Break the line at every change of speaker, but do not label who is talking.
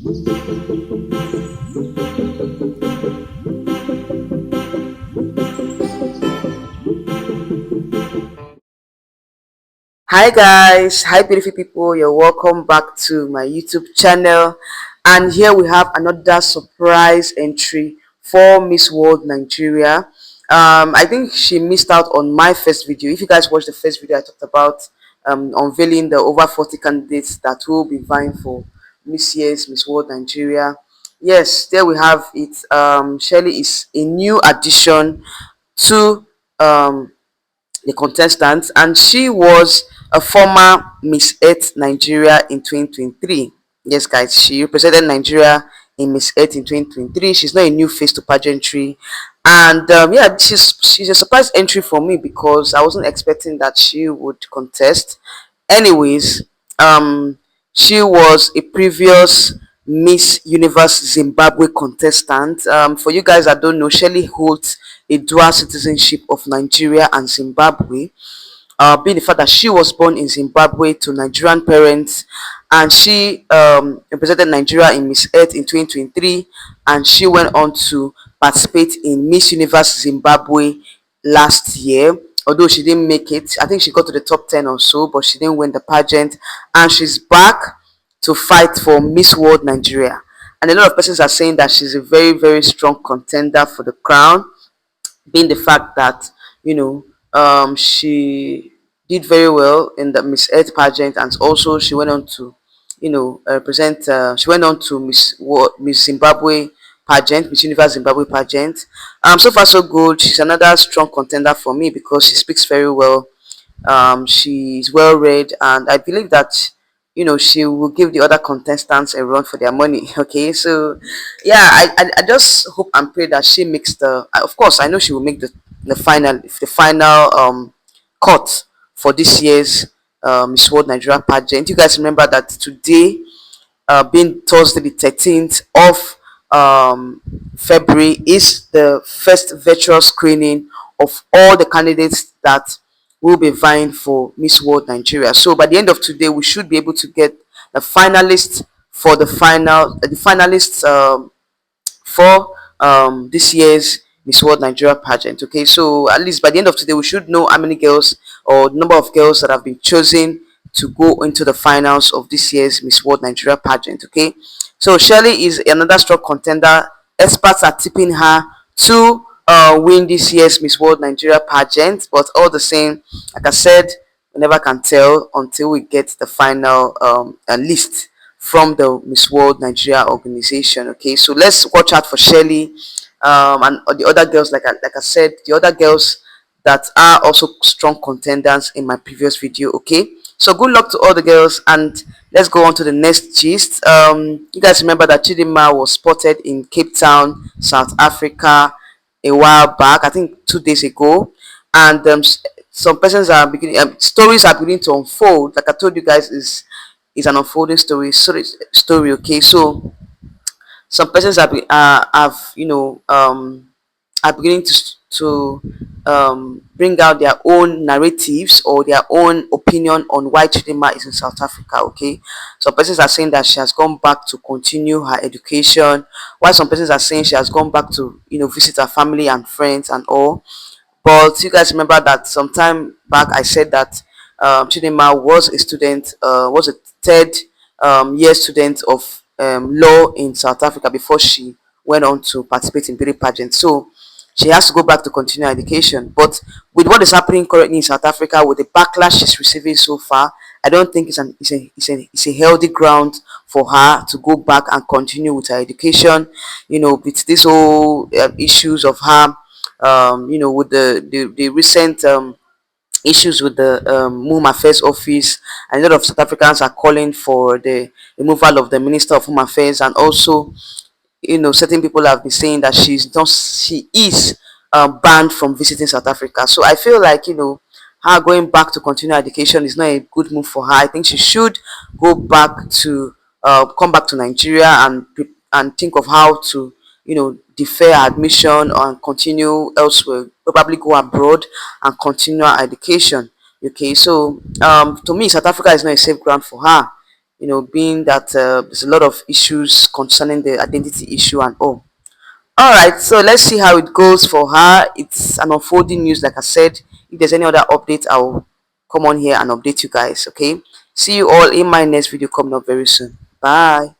Hi guys, hi beautiful people, you're welcome back to my YouTube channel, and here we have another surprise entry for Miss World Nigeria. I think she missed out on my first video. If you guys watched the first video, I talked about unveiling the over 40 candidates that will be vying for Miss World Nigeria. Yes, there we have it. Shirley is a new addition to the contestant, and she was a former Miss Earth Nigeria in 2023. Yes, guys, she represented Nigeria in Miss Earth in 2023. She's not a new face to pageantry, and yeah, she's a surprise entry for me because I wasn't expecting that she would contest. Anyways, um, she was a previous Miss Universe Zimbabwe contestant. For you guys that don't know, Shirley holds a dual citizenship of Nigeria and Zimbabwe, being the fact that she was born in Zimbabwe to Nigerian parents, and she represented Nigeria in Miss Earth in 2023, and she went on to participate in Miss Universe Zimbabwe last year. Although she didn't make it, I think she got to the top 10 or so, but she didn't win the pageant, and she's back to fight for Miss World Nigeria. And a lot of persons are saying that she's a very, very strong contender for the crown, being the fact that she did very well in the Miss Earth pageant, and also she went on to present. She went on to Miss Zimbabwe pageant, Miss Universe Zimbabwe pageant. So far so good. She's another strong contender for me because she speaks very well. She's well read, and I believe that she will give the other contestants a run for their money. Okay, so yeah, I just hope and pray that she makes the. Of course, I know she will make the final cut for this year's Miss World Nigeria pageant. You guys remember that today, being Thursday the 13th of February, is the first virtual screening of all the candidates that will be vying for Miss World Nigeria. So by the end of today, we should be able to get the finalists for the finalists for this year's Miss World Nigeria pageant. Okay, so at least by the end of today, we should know how many girls or number of girls that have been chosen to go into the finals of this year's Miss World Nigeria pageant. Okay, so Shirley is another strong contender. Experts are tipping her to win this year's Miss World Nigeria pageant, but all the same, like I said, we never can tell until we get the final list from the Miss World Nigeria organization. Okay, so let's watch out for Shirley and the other girls. Like I said, the other girls that are also strong contenders in my previous video. Okay, so good luck to all the girls, and let's go on to the next gist. You guys remember that Chidimma was spotted in Cape Town, South Africa, a while back, I think 2 days ago, and some persons are beginning, stories are beginning to unfold. Like I told you guys, is an unfolding story. Okay, so some persons have are beginning to bring out their own narratives or their own opinion on why Chidinma is in South Africa. Okay, some persons are saying that she has gone back to continue her education, while some persons are saying she has gone back to visit her family and friends and all. But you guys remember that some time back I said that Chidinma was a third year student of law in South Africa before she went on to participate in beauty pageant. So she has to go back to continue her education. But with what is happening currently in South Africa, with the backlash she's receiving so far, I don't think it's a healthy ground for her to go back and continue with her education. With this whole issues of her, with the recent issues with the Home Affairs Office, and a lot of South Africans are calling for the removal of the Minister of Home Affairs, and also certain people have been saying that she is banned from visiting South Africa. So I feel like her going back to continue education is not a good move for her. I think she should go back to come back to Nigeria and think of how to defer her admission and continue elsewhere, probably go abroad and continue her education. Okay, so to me, South Africa is not a safe ground for her. being that there's a lot of issues concerning the identity issue and all. All right, so let's see how it goes for her. It's an unfolding news, like I said. If there's any other update, I'll come on here and update you guys. Okay, see you all in my next video coming up very soon. Bye.